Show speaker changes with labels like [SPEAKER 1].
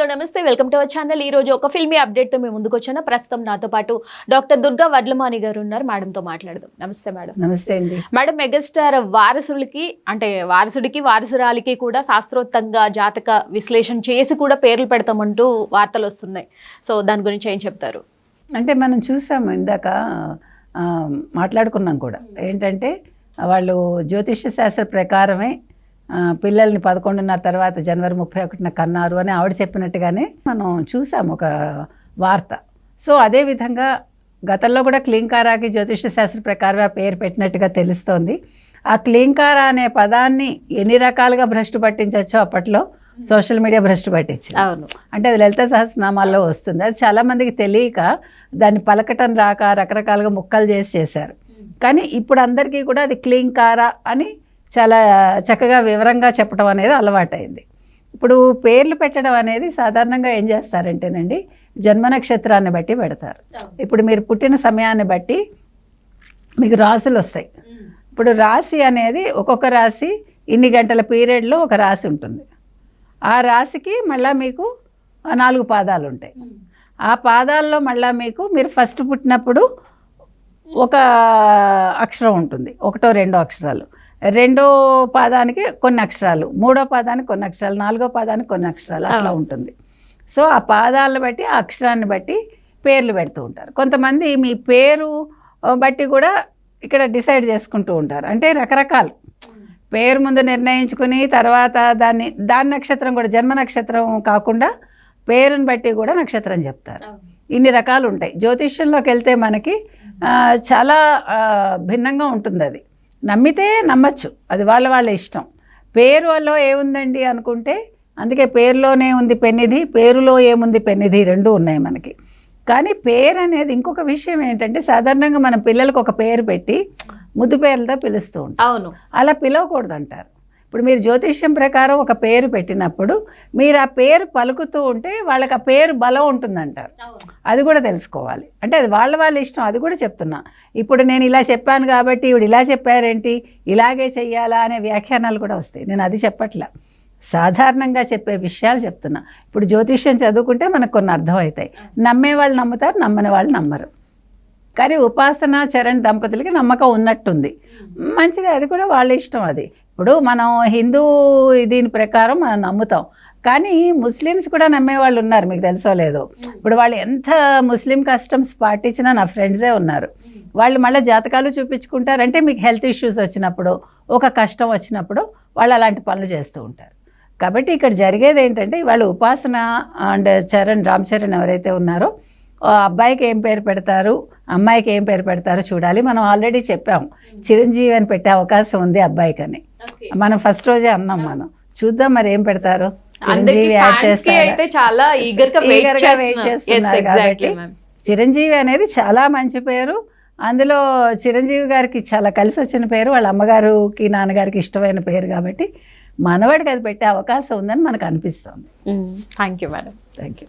[SPEAKER 1] Hello నమస్తే, welcome to our channel. ఈ రోజు ఒక ఫిల్మీ అప్డేట్ తో మేము ముందుకు వచ్చాను. ప్రస్తుతం నాతో పాటు డాక్టర్ దుర్గా వడ్లమాని గారు ఉన్నారు. మేడంతో మాట్లాడదాం. నమస్తే మేడం.
[SPEAKER 2] నమస్తే అండి
[SPEAKER 1] మేడం, మెగాస్టార్ వారసులకి అంటే వారసుడికి వారసురాలికి కూడా శాస్త్రోక్తంగా జాతక విశ్లేషణ చేసి కూడా పేర్లు పెడతామంటూ వార్తలు వస్తున్నాయి. సో దాని గురించి ఏం చెప్తారు?
[SPEAKER 2] అంటే మనం చూసాము ఇందాక మాట్లాడుకున్నాం కూడా. ఏంటంటే వాళ్ళు జ్యోతిష్య శాస్త్ర ప్రకారమే పిల్లల్ని 11:30 తర్వాత జనవరి 31న కన్నారు అని ఆవిడ చెప్పినట్టుగానే మనం చూసాము ఒక వార్త. సో అదేవిధంగా గతంలో కూడా క్లీంకారాకి జ్యోతిష్య శాస్త్ర ప్రకారం ఆ పేరు పెట్టినట్టుగా తెలుస్తోంది. ఆ క్లీంకార అనే పదాన్ని ఎన్ని రకాలుగా భ్రష్టు పట్టించవచ్చో అప్పట్లో సోషల్ మీడియా భ్రష్టు పట్టించింది.
[SPEAKER 1] అవును,
[SPEAKER 2] అంటే అది లలిత సహస్రనామాల్లో వస్తుంది. అది చాలామందికి తెలియక దాన్ని పలకటం రాక రకరకాలుగా ముక్కలు చేశారు. కానీ ఇప్పుడు అందరికీ కూడా అది క్లీంకార అని చాలా చక్కగా వివరంగా చెప్పడం అనేది అలవాటైంది. ఇప్పుడు పేర్లు పెట్టడం అనేది సాధారణంగా ఏం చేస్తారంటేనండి, జన్మ నక్షత్రాన్ని బట్టి పెడతారు. ఇప్పుడు మీరు పుట్టిన సమయాన్ని బట్టి మీకు రాశులు వస్తాయి. ఇప్పుడు రాశి అనేది ఒక్కొక్క రాశి ఇన్ని గంటల పీరియడ్లో ఒక రాశి ఉంటుంది. ఆ రాశికి మళ్ళీ మీకు 4 పాదాలు ఉంటాయి. ఆ పాదాల్లో మళ్ళీ మీరు ఫస్ట్ పుట్టినప్పుడు ఒక అక్షరం ఉంటుంది, 1-2 అక్షరాలు, 2వ పాదానికి కొన్ని అక్షరాలు, 3వ పాదానికి కొన్ని అక్షరాలు, 4వ పాదానికి కొన్ని అక్షరాలు, అట్లా ఉంటుంది. సో ఆ పాదాలను బట్టి ఆ అక్షరాన్ని బట్టి పేర్లు పెడుతూ ఉంటారు. కొంతమంది మీ పేరు బట్టి కూడా ఇక్కడ డిసైడ్ చేసుకుంటూ ఉంటారు. అంటే రకరకాలు పేరు ముందు నిర్ణయించుకుని తర్వాత దాని నక్షత్రం కూడా జన్మ నక్షత్రం కాకుండా పేరుని బట్టి కూడా నక్షత్రం చెప్తారు. ఇన్ని రకాలు ఉంటాయి. జ్యోతిష్యంలోకి వెళ్తే మనకి చాలా భిన్నంగా ఉంటుంది. అది నమ్మితే నమ్మచ్చు, అది వాళ్ళ ఇష్టం. పేరులో ఏముందండి అనుకుంటే, అందుకే పేరులోనే ఉంది పెన్నిధి, పేరులో ఏముంది పెన్నిధి, 2 ఉన్నాయి మనకి. కానీ పేరు అనేది ఇంకొక విషయం ఏంటంటే, సాధారణంగా మన పిల్లలకు ఒక పేరు పెట్టి ముద్దు పేర్లతో పిలుస్తూ ఉంటాం.
[SPEAKER 1] అవును,
[SPEAKER 2] అలా పిలవకూడదు అంటారు. ఇప్పుడు మీరు జ్యోతిష్యం ప్రకారం ఒక పేరు పెట్టినప్పుడు మీరు ఆ పేరు పలుకుతూ ఉంటే వాళ్ళకి ఆ పేరు బలం ఉంటుందంటారు. అది కూడా తెలుసుకోవాలి. అంటే అది వాళ్ళ ఇష్టం, అది కూడా చెప్తున్నా. ఇప్పుడు నేను ఇలా చెప్పాను కాబట్టి ఇవిడు ఇలా చెప్పారేంటి, ఇలాగే చెయ్యాలా అనే వ్యాఖ్యానాలు కూడా వస్తాయి. నేను అది చెప్పట్లా, సాధారణంగా చెప్పే విషయాలు చెప్తున్నా. ఇప్పుడు జ్యోతిష్యం చదువుకుంటే మనకు కొన్ని అర్థమవుతాయి. నమ్మే వాళ్ళు నమ్ముతారు, నమ్మని వాళ్ళు నమ్మరు. కానీ ఉపాసన చరణ్ దంపతులకి నమ్మకం ఉన్నట్టుంది, మంచిది, అది కూడా వాళ్ళ ఇష్టం. అది ఇప్పుడు మనం హిందూ దీని ప్రకారం మనం నమ్ముతాం, కానీ ముస్లిమ్స్ కూడా నమ్మేవాళ్ళు ఉన్నారు, మీకు తెలుసో లేదో. ఇప్పుడు వాళ్ళు ఎంత ముస్లిం కస్టమ్స్ పాటించినా నా ఫ్రెండ్సే ఉన్నారు. వాళ్ళు మళ్ళీ జాతకాలు చూపించుకుంటారు. అంటే మీకు హెల్త్ ఇష్యూస్ వచ్చినప్పుడు, ఒక కష్టం వచ్చినప్పుడు వాళ్ళు అలాంటి పనులు చేస్తూ ఉంటారు. కాబట్టి ఇక్కడ జరిగేది ఏంటంటే, వాళ్ళు ఉపాసన అండ్ రామ్ చరణ్ ఎవరైతే ఉన్నారో అబ్బాయికి ఏం పేరు పెడతారు, అమ్మాయికి ఏం పేరు పెడతారో చూడాలి. మనం ఆల్రెడీ చెప్పాము, చిరంజీవి అని పెట్టే అవకాశం ఉంది అబ్బాయికి అని. మనం ఫస్ట్ రోజే అన్నాం. మనం చూద్దాం మరి ఏం పెడతారు. చిరంజీవి యాడ్ చేస్తారు,
[SPEAKER 1] చాలా ఈగర్గా
[SPEAKER 2] వెయిట్ చేస్తున్నారు. కాబట్టి చిరంజీవి అనేది చాలా మంచి పేరు. అందులో చిరంజీవి గారికి చాలా కలిసి వచ్చిన పేరు, వాళ్ళ అమ్మగారికి నాన్నగారికి ఇష్టమైన పేరు. కాబట్టి మనవాడికి అది పెట్టే అవకాశం ఉందని మనకు అనిపిస్తుంది.
[SPEAKER 1] Thank you madam.
[SPEAKER 2] Thank you.